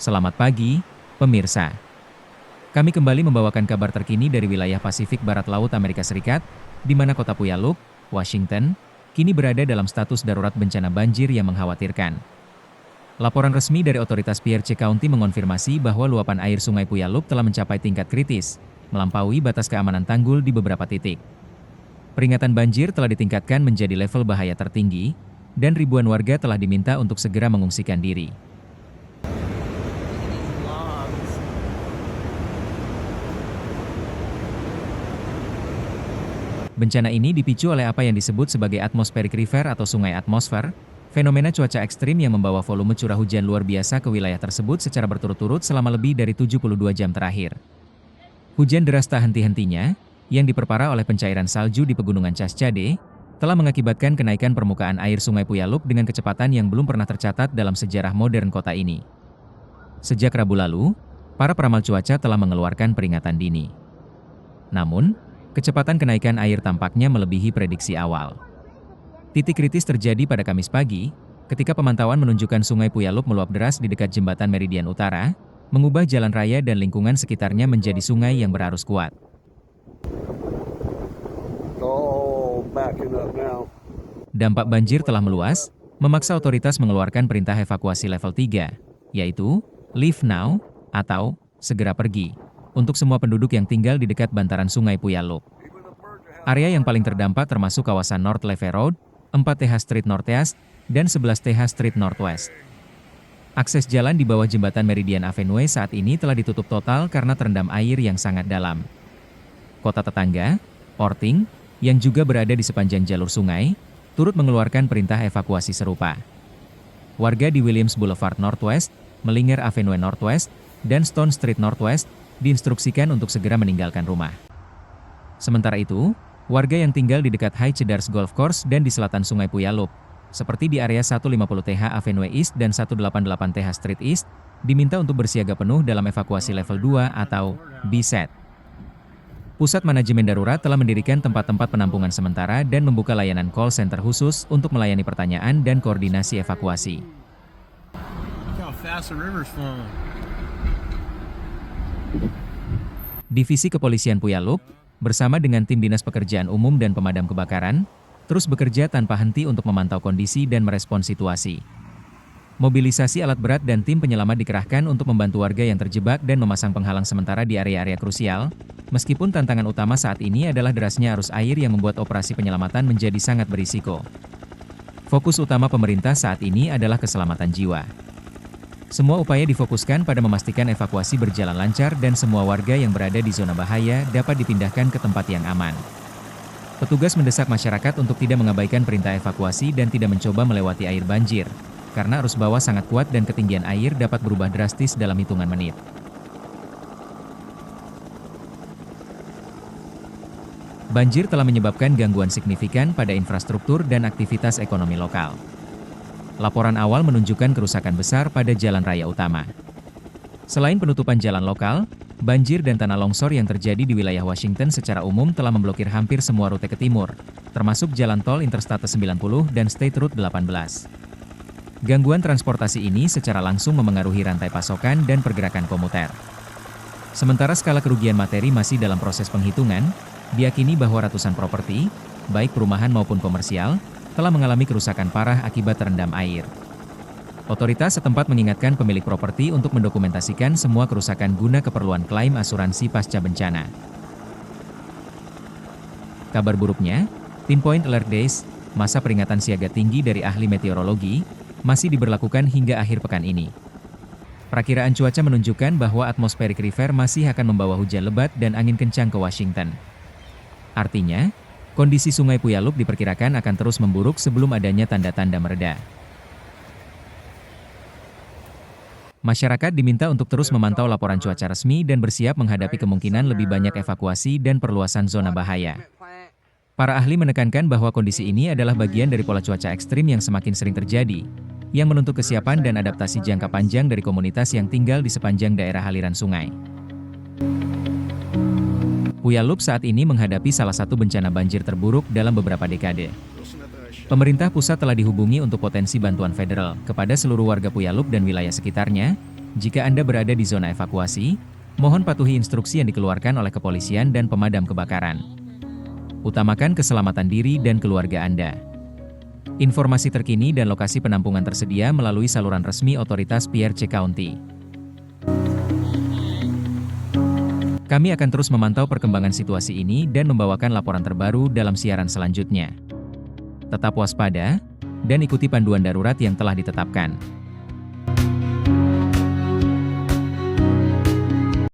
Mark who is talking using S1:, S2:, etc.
S1: Selamat pagi, pemirsa. Kami kembali membawakan kabar terkini dari wilayah Pasifik Barat Laut Amerika Serikat, di mana kota Puyallup, Washington, kini berada dalam status darurat bencana banjir yang mengkhawatirkan. Laporan resmi dari otoritas Pierce County mengonfirmasi bahwa luapan air Sungai Puyallup telah mencapai tingkat kritis, melampaui batas keamanan tanggul di beberapa titik. Peringatan banjir telah ditingkatkan menjadi level bahaya tertinggi, dan ribuan warga telah diminta untuk segera mengungsikan diri. Bencana ini dipicu oleh apa yang disebut sebagai atmospheric river atau sungai atmosfer, fenomena cuaca ekstrim yang membawa volume curah hujan luar biasa ke wilayah tersebut secara berturut-turut selama lebih dari 72 jam terakhir. Hujan deras tak henti-hentinya, yang diperparah oleh pencairan salju di pegunungan Cascade, telah mengakibatkan kenaikan permukaan air Sungai Puyallup dengan kecepatan yang belum pernah tercatat dalam sejarah modern kota ini. Sejak Rabu lalu, para peramal cuaca telah mengeluarkan peringatan dini. Namun, kecepatan kenaikan air tampaknya melebihi prediksi awal. Titik kritis terjadi pada Kamis pagi, ketika pemantauan menunjukkan Sungai Puyallup meluap deras di dekat jembatan Meridian Utara, mengubah jalan raya dan lingkungan sekitarnya menjadi sungai yang berarus kuat. Dampak banjir telah meluas, memaksa otoritas mengeluarkan perintah evakuasi level 3, yaitu Leave Now, atau segera pergi, untuk semua penduduk yang tinggal di dekat bantaran Sungai Puyallup. Area yang paling terdampak termasuk kawasan North Levee Road, 4TH Street Northeast, dan 11TH Street Northwest. Akses jalan di bawah jembatan Meridian Avenue saat ini telah ditutup total karena terendam air yang sangat dalam. Kota tetangga, Orting, yang juga berada di sepanjang jalur sungai, turut mengeluarkan perintah evakuasi serupa. Warga di Williams Boulevard Northwest, Melinger Avenue Northwest, dan Stone Street Northwest diinstruksikan untuk segera meninggalkan rumah. Sementara itu, warga yang tinggal di dekat High Cedars Golf Course dan di selatan Sungai Puyallup, seperti di area 150TH Avenue East dan 188TH Street East, diminta untuk bersiaga penuh dalam evakuasi level 2 atau BSET. Pusat Manajemen Darurat telah mendirikan tempat-tempat penampungan sementara dan membuka layanan call center khusus untuk melayani pertanyaan dan koordinasi evakuasi. Divisi Kepolisian Puyallup, bersama dengan tim Dinas Pekerjaan Umum dan Pemadam Kebakaran, terus bekerja tanpa henti untuk memantau kondisi dan merespons situasi. Mobilisasi alat berat dan tim penyelamat dikerahkan untuk membantu warga yang terjebak dan memasang penghalang sementara di area-area krusial, meskipun tantangan utama saat ini adalah derasnya arus air yang membuat operasi penyelamatan menjadi sangat berisiko. Fokus utama pemerintah saat ini adalah keselamatan jiwa. Semua upaya difokuskan pada memastikan evakuasi berjalan lancar dan semua warga yang berada di zona bahaya dapat dipindahkan ke tempat yang aman. Petugas mendesak masyarakat untuk tidak mengabaikan perintah evakuasi dan tidak mencoba melewati air banjir, karena arus bawah sangat kuat dan ketinggian air dapat berubah drastis dalam hitungan menit. Banjir telah menyebabkan gangguan signifikan pada infrastruktur dan aktivitas ekonomi lokal. Laporan awal menunjukkan kerusakan besar pada jalan raya utama. Selain penutupan jalan lokal, banjir dan tanah longsor yang terjadi di wilayah Washington secara umum telah memblokir hampir semua rute ke timur, termasuk jalan tol Interstate 90 dan State Route 18. Gangguan transportasi ini secara langsung memengaruhi rantai pasokan dan pergerakan komuter. Sementara skala kerugian materi masih dalam proses penghitungan, diyakini bahwa ratusan properti, baik perumahan maupun komersial, telah mengalami kerusakan parah akibat terendam air. Otoritas setempat mengingatkan pemilik properti untuk mendokumentasikan semua kerusakan guna keperluan klaim asuransi pasca bencana. Kabar buruknya, Pinpoint Alert Days, masa peringatan siaga tinggi dari ahli meteorologi, masih diberlakukan hingga akhir pekan ini. Perakiraan cuaca menunjukkan bahwa atmospheric river masih akan membawa hujan lebat dan angin kencang ke Washington. Artinya, kondisi Sungai Puyallup diperkirakan akan terus memburuk sebelum adanya tanda-tanda mereda. Masyarakat diminta untuk terus memantau laporan cuaca resmi dan bersiap menghadapi kemungkinan lebih banyak evakuasi dan perluasan zona bahaya. Para ahli menekankan bahwa kondisi ini adalah bagian dari pola cuaca ekstrim yang semakin sering terjadi, yang menuntut kesiapan dan adaptasi jangka panjang dari komunitas yang tinggal di sepanjang daerah aliran sungai. Puyallup saat ini menghadapi salah satu bencana banjir terburuk dalam beberapa dekade. Pemerintah pusat telah dihubungi untuk potensi bantuan federal kepada seluruh warga Puyallup dan wilayah sekitarnya, Jika Anda berada di zona evakuasi, mohon patuhi instruksi yang dikeluarkan oleh kepolisian dan pemadam kebakaran. Utamakan keselamatan diri dan keluarga Anda. Informasi terkini dan lokasi penampungan tersedia melalui saluran resmi otoritas Pierce County. Kami akan terus memantau perkembangan situasi ini dan membawakan laporan terbaru dalam siaran selanjutnya. Tetap waspada, dan ikuti panduan darurat yang telah ditetapkan.